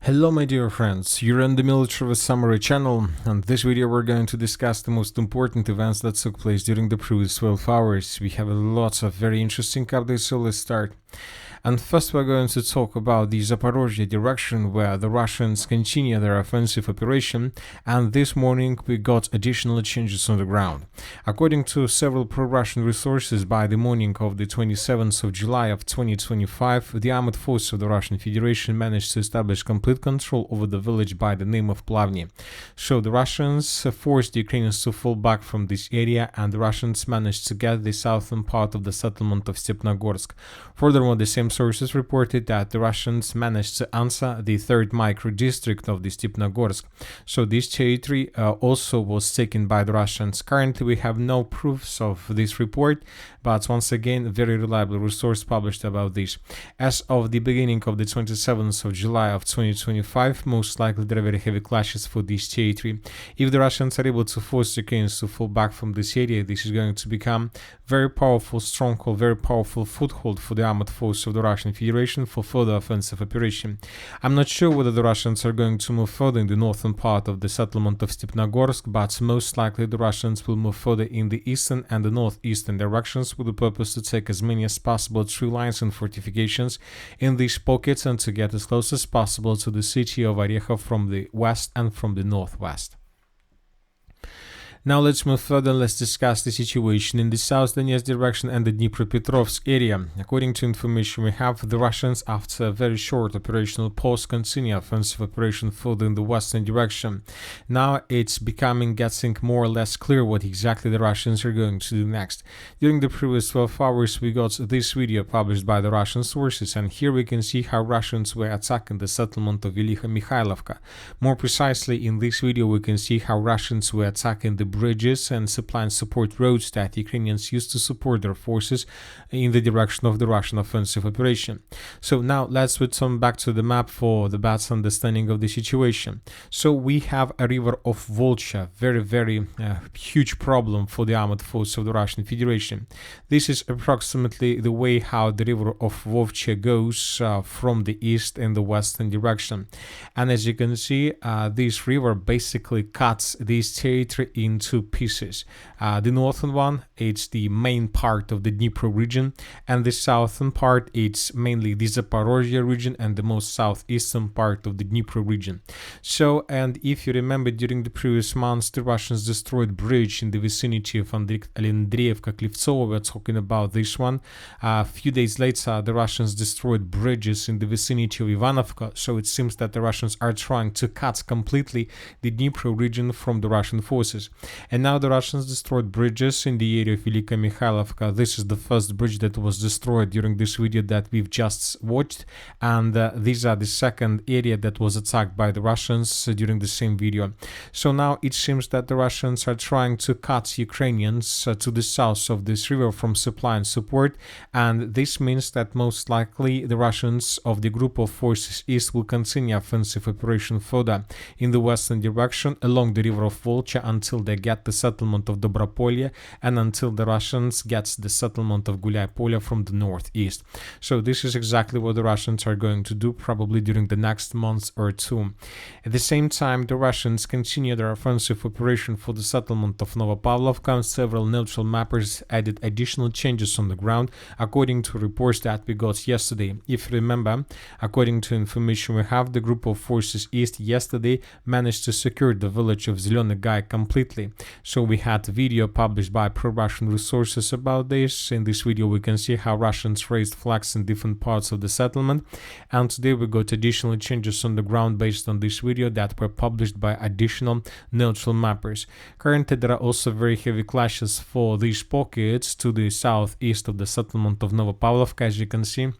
Hello my dear friends, you're on the Military Summary channel, and this video we're going to discuss the most important events that took place during the previous 12 hours. We have lots of very interesting updates, so let's start. And first we're going to talk about the Zaporizhzhia direction where the Russians continue their offensive operation, and this morning we got additional changes on the ground. According to several pro-Russian resources, by the morning of the 27th of July of 2025, the armed forces of the Russian Federation managed to establish complete control over the village by the name of Plavny. So the Russians forced the Ukrainians to fall back from this area, and the Russians managed to get the southern part of the settlement of Stepnohirsk. Furthermore, the same sources reported that the Russians managed to answer the third micro-district of the Stepnohirsk. So this territory also was taken by the Russians. Currently, we have no proofs of this report, but once again, a very reliable resource published about this. As of the beginning of the 27th of July of 2025, most likely there are very heavy clashes for this territory. If the Russians are able to force the Ukrainians to fall back from this area, this is going to become very powerful stronghold, very powerful foothold for the armed forces of the Russian Federation for further offensive operation. I'm not sure whether the Russians are going to move further in the northern part of the settlement of Stepnohirsk, but most likely the Russians will move further in the eastern and the northeastern directions with the purpose to take as many as possible tree lines and fortifications in these pockets and to get as close as possible to the city of Orechov from the west and from the northwest. Now let's move further and let's discuss the situation in the South Donetsk direction and the Dnieper area. According to information we have, the Russians, after a very short operational pause, continue offensive operation further in the western direction. Now it's getting more or less clear what exactly the Russians are going to do next. During the previous 12 hours we got this video published by the Russian sources, and here we can see how Russians were attacking the settlement of Velika Mikhailovka. More precisely, in this video we can see how Russians were attacking the bridges and supply and support roads that Ukrainians used to support their forces in the direction of the Russian offensive operation. So now let's return back to the map for the better understanding of the situation. So we have a river of Volcha, very huge problem for the armed forces of the Russian Federation. This is approximately the way how the river of Volcha goes from the east in the western direction. And as you can see, this river basically cuts this territory into two pieces. The northern one, it's the main part of the Dnieper region, and the southern part, it's mainly the Zaporizhzhia region and the most southeastern part of the Dnieper region. So, and if you remember, during the previous months, the Russians destroyed bridge in the vicinity of Andreevka-Klivtsovo. We're talking about this one. A few days later, the Russians destroyed bridges in the vicinity of Ivanovka. So it seems that the Russians are trying to cut completely the Dnieper region from the Russian forces. And now the Russians destroyed bridges in the area of Velika Mikhailovka. This is the first bridge that was destroyed during this video that we've just watched, and these are the second area that was attacked by the Russians during the same video. So now it seems that the Russians are trying to cut Ukrainians to the south of this river from supply and support, and this means that most likely the Russians of the group of forces east will continue offensive operation further in the western direction along the river of Volcha until they get the settlement of Dobropolye and until the Russians get the settlement of Gulyai-Polye from the northeast. So this is exactly what the Russians are going to do probably during the next month or two. At the same time, the Russians continue their offensive operation for the settlement of Novopavlovka, and several neutral mappers added additional changes on the ground according to reports that we got yesterday. If you remember, according to information we have, the group of forces east yesterday managed to secure the village of Zelený Gai completely. So we had a video published by pro-Russian resources about this. In this video we can see how Russians raised flags in different parts of the settlement, and today we got additional changes on the ground based on this video that were published by additional neutral mappers. Currently there are also very heavy clashes for these pockets to the southeast of the settlement of Novopavlovka, as you can see.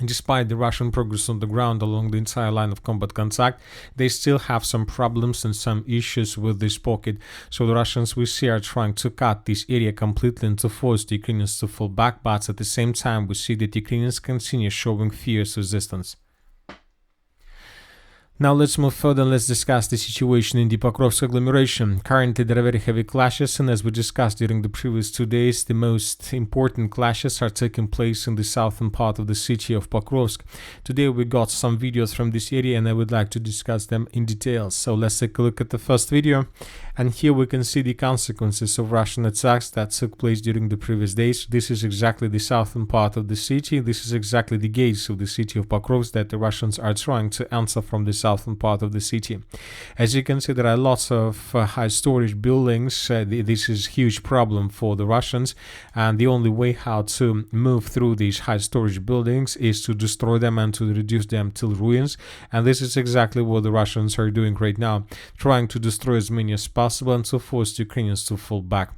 Despite the Russian progress on the ground along the entire line of combat contact, they still have some problems and some issues with this pocket. So the Russians we see are trying to cut this area completely and to force the Ukrainians to fall back, but at the same time we see that Ukrainians continue showing fierce resistance. Now let's move further and let's discuss the situation in the Pokrovsk agglomeration. Currently there are very heavy clashes, and as we discussed during the previous 2 days, the most important clashes are taking place in the southern part of the city of Pokrovsk. Today we got some videos from this area and I would like to discuss them in detail. So let's take a look at the first video, and here we can see the consequences of Russian attacks that took place during the previous days. This is exactly the southern part of the city. This is exactly the gates of the city of Pokrovsk that the Russians are trying to enter from the southern part of the city. As you can see, there are lots of high storage buildings. This is a huge problem for the Russians, and the only way how to move through these high storage buildings is to destroy them and to reduce them to ruins. And this is exactly what the Russians are doing right now, trying to destroy as many as possible and to force Ukrainians to fall back.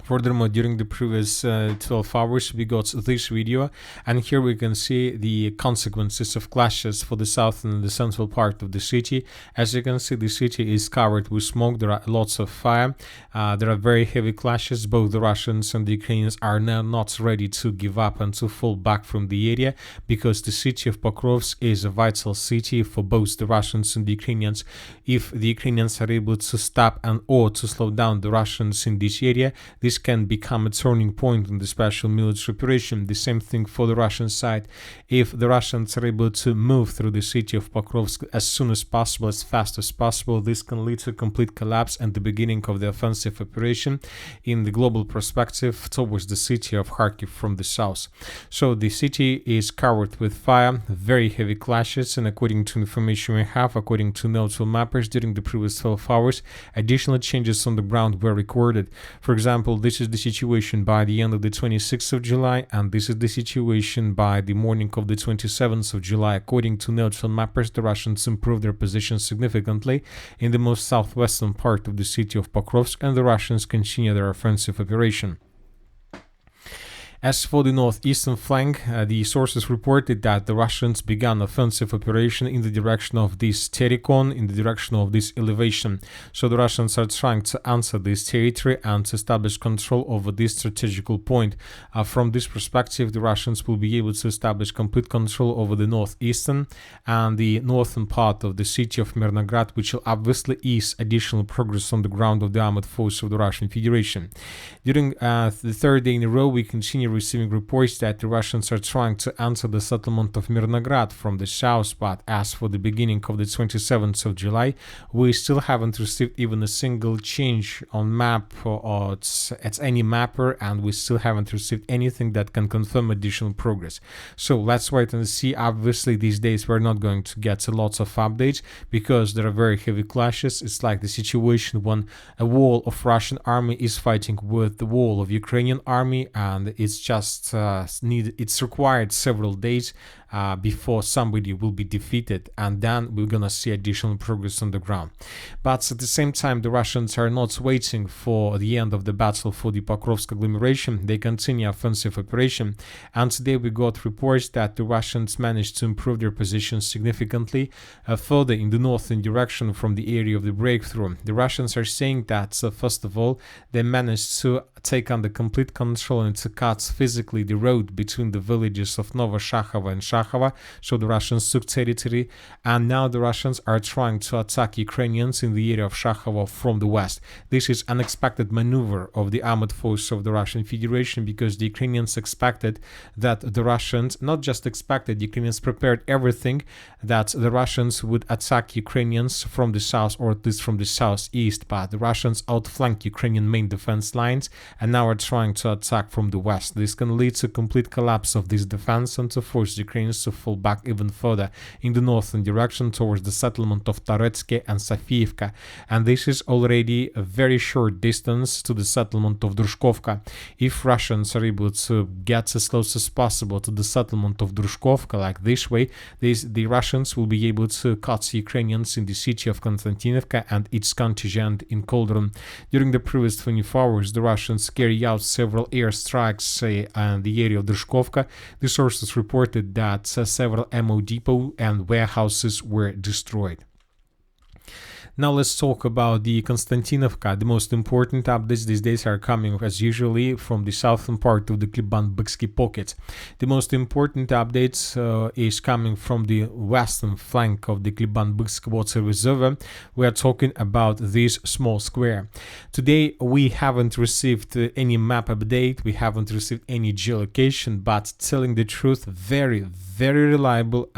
Furthermore, during the previous 12 hours, we got this video, and here we can see the consequences of clashes for the southern and the central part of the city. As you can see, the city is covered with smoke. There are lots of fire. There are very heavy clashes. Both the Russians and the Ukrainians are now not ready to give up and to fall back from the area, because the city of Pokrovsk is a vital city for both the Russians and the Ukrainians. If the Ukrainians are able to stop and or to slow down the Russians in this area, this can become a turning point in the special military operation. The same thing for the Russian side. If the Russians are able to move through the city of Pokrovsk as soon as possible, as fast as possible, this can lead to complete collapse and the beginning of the offensive operation in the global perspective towards the city of Kharkiv from the south. So the city is covered with fire, very heavy clashes, and according to information we have, according to neutral mappers, during the previous 12 hours, additional changes on the ground were recorded. For example, this is the situation by the end of the 26th of July, and this is the situation by the morning of the 27th of July. According to neutral mappers, the Russians improved their position significantly in the most southwestern part of the city of Pokrovsk, and the Russians continue their offensive operation. As for the northeastern flank, the sources reported that the Russians began offensive operation in the direction of this Terikon, in the direction of this elevation. So the Russians are trying to answer this territory and to establish control over this strategical point. From this perspective, the Russians will be able to establish complete control over the northeastern and the northern part of the city of Mirnograd, which will obviously ease additional progress on the ground of the armored force of the Russian Federation. During the third day in a row, we continue receiving reports that the Russians are trying to enter the settlement of Mirnograd from the south, but as for the beginning of the 27th of July, we still haven't received even a single change on map or at any mapper, and we still haven't received anything that can confirm additional progress. So let's wait and see. Obviously, these days we're not going to get lots of updates because there are very heavy clashes. It's like the situation when a wall of Russian army is fighting with the wall of Ukrainian army, and it's just it's required several days before somebody will be defeated, and then we're gonna see additional progress on the ground. But at the same time, the Russians are not waiting for the end of the battle for the Pokrovsk agglomeration. They continue offensive operation, and today we got reports that the Russians managed to improve their position significantly further in the northern direction from the area of the breakthrough. The Russians are saying that first of all, they managed to take under complete control and to cut physically the road between the villages of Novoshachova and Shachova, so the Russians took territory, and now the Russians are trying to attack Ukrainians in the area of Shachova from the west. This is unexpected maneuver of the armored force of the Russian Federation, because the Ukrainians expected that the Russians, not just expected, the Ukrainians prepared everything that the Russians would attack Ukrainians from the south, or at least from the southeast, but the Russians outflanked Ukrainian main defense lines and now are trying to attack from the west. This can lead to complete collapse of this defense and to force the Ukrainians to fall back even further in the northern direction towards the settlement of Toretsk and Safiyivka, and this is already a very short distance to the settlement of Drushkovka. If Russians are able to get as close as possible to the settlement of Drushkovka, like this way, the Russians will be able to cut Ukrainians in the city of Kostyantynivka and its contingent in Koldron. During the previous 24 hours, the Russians carry out several airstrikes in the area of Drushkovka. The sources reported that several ammo depots and warehouses were destroyed. Now let's talk about the Kostyantynivka. The most important updates these days are coming, as usually, from the southern part of the Kliban-Byksky pocket. The most important updates is coming from the western flank of the Kliban-Byksky water reservoir. We are talking about this small square. Today we haven't received any map update, we haven't received any geolocation, but telling the truth, very reliable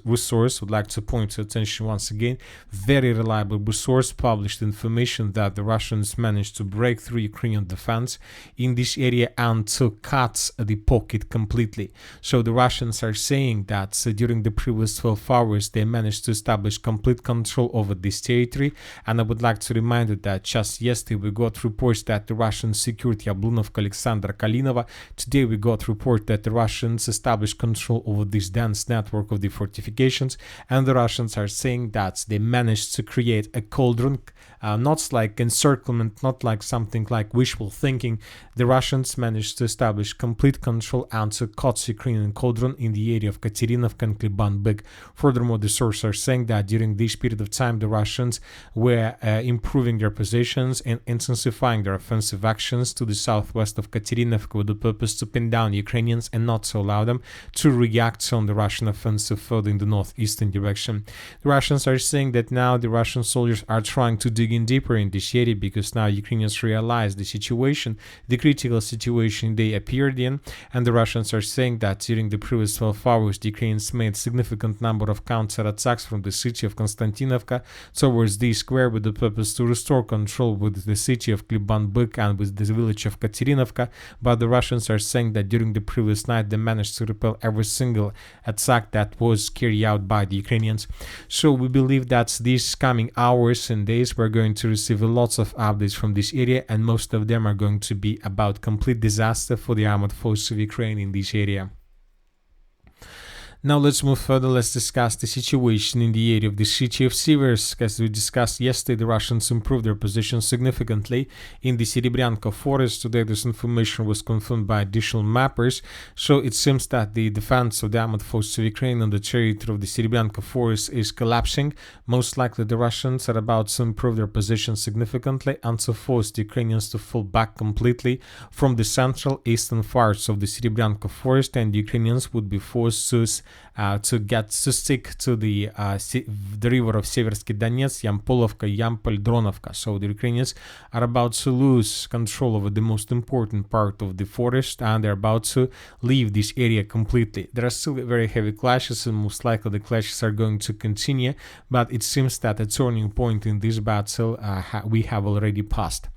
resource. Would like to point your attention once again, very reliable resource published information that the Russians managed to break through Ukrainian defense in this area and to cut the pocket completely. So the Russians are saying that during the previous 12 hours they managed to establish complete control over this territory, and I would like to remind you that just yesterday we got reports that the Russians secured Yablunovka, Alexandra, Kalinova. Today we got report that the Russians established control over this dense network of the fortifications, and the Russians are saying that they managed to create a cauldron, not like encirclement, not like something like wishful thinking. The Russians managed to establish complete control and to cut Ukrainian cauldron in the area of Katerinovka and Kliban-Byk. Furthermore, the sources are saying that during this period of time the Russians were improving their positions and intensifying their offensive actions to the southwest of Katerinovka with the purpose to pin down Ukrainians and not to allow them to react on the Russian offensive further in the northeastern direction. The Russians are saying that now the Russian soldiers are trying to dig in deeper in this area because now Ukrainians realize the situation, the critical situation they appeared in, and the Russians are saying that during the previous 12 hours the Ukrainians made significant number of counterattacks from the city of Kostyantynivka towards the square with the purpose to restore control with the city of Kliban-Byk and with the village of Katerinovka, but the Russians are saying that during the previous night they managed to repel every single attack that was carried out by the Ukrainians. So we believe that these coming hours and days we're going to receive lots of updates from this area, and most of them are going to be about complete disaster for the armored forces of Ukraine in this area. Now let's move further. Let's discuss the situation in the area of the city of Siversk. As we discussed yesterday, the Russians improved their position significantly in the Serebryanka forest. Today this information was confirmed by additional mappers. So it seems that the defense of the armored forces of Ukraine on the territory of the Serebryanka forest is collapsing. Most likely the Russians are about to improve their position significantly and to force the Ukrainians to fall back completely from the central eastern parts of the Serebryanka forest, and the Ukrainians would be forced to stick to the river of Siversk and Donetsk, Yampolovka, Yampol, Dronovka. So the Ukrainians are about to lose control over the most important part of the forest, and they're about to leave this area completely. There are still very heavy clashes, and most likely the clashes are going to continue, but it seems that a turning point in this battle we have already passed.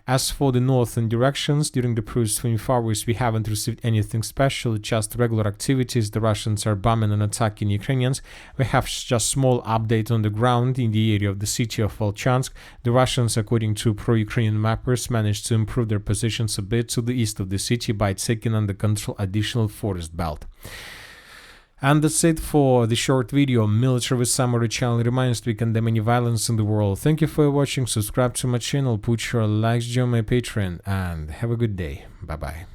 As for the northern directions, during the previous 24 hours we haven't received anything special, just regular activities. The Russians are bombing and attacking Ukrainians. We have just small update on the ground in the area of the city of Volchansk. The Russians, according to pro-Ukrainian mappers, managed to improve their positions a bit to the east of the city by taking under control additional forest belt. And that's it for the short video. Military Summary channel reminds we condemn any violence in the world. Thank you for watching, subscribe to my channel, put your likes, join my Patreon, and have a good day. Bye bye.